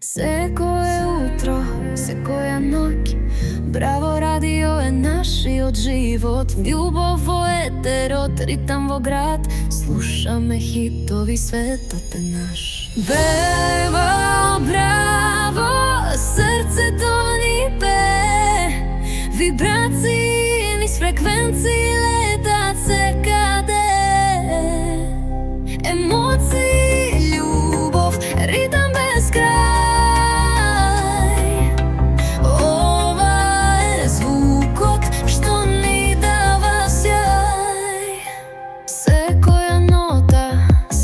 Секое утро, секоја ноќ, Браво радио е нашиот живот. Љубов во етерот, ритам во град, слушаме хитови, светот е наш. Бева, браво, срцето ни пее, вибрации низ фреквенции летат секаде. Емоции, љубов, ритам без крај.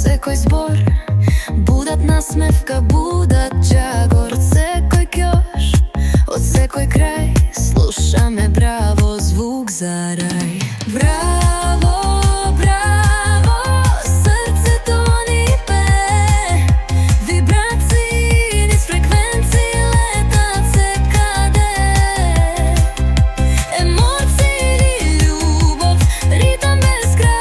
Секој збор будат насмевка, будат џагор. Секој ќош, од секој крај, слушаме браво, звук за рај. Браво, браво, срцето ни пее, вибрации низ фреквенции летат секаде. Емоции, љубов, ритам без крај.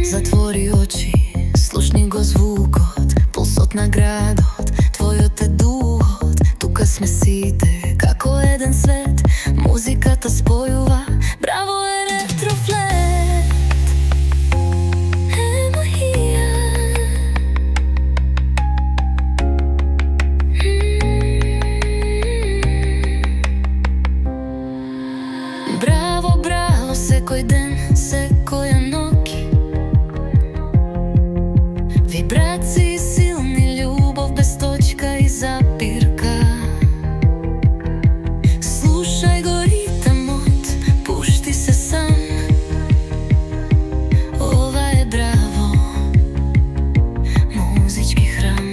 Затвори очи, слушни го звукот, пулсот на градот, твојот е духот. Тука сме сите, како еден свет, музиката спојува, браво е ретрофлет. Емахија. Браво, браво, секој ден, секоја ноќ, вибрации силни, љубов без точка и запирка. Слушај го ритамот, пушти се сам. Ова е браво, музички храм.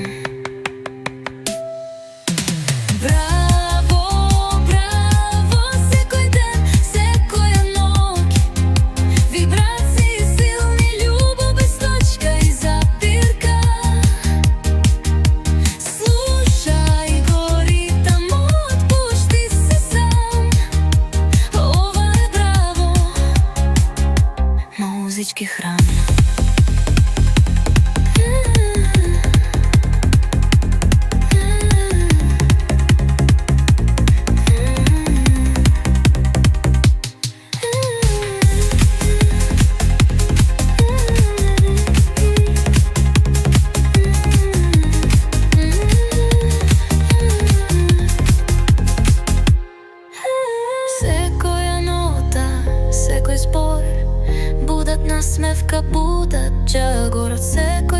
Браво, браво, секој ден, секоја ноќ, вибрации силни, љубов без точка и запирка. Слушај го ритамот, пушти се сам. Ова е браво, музички храм. Секоја нота, секој збор, будат насмевка, будат џагор. Од секој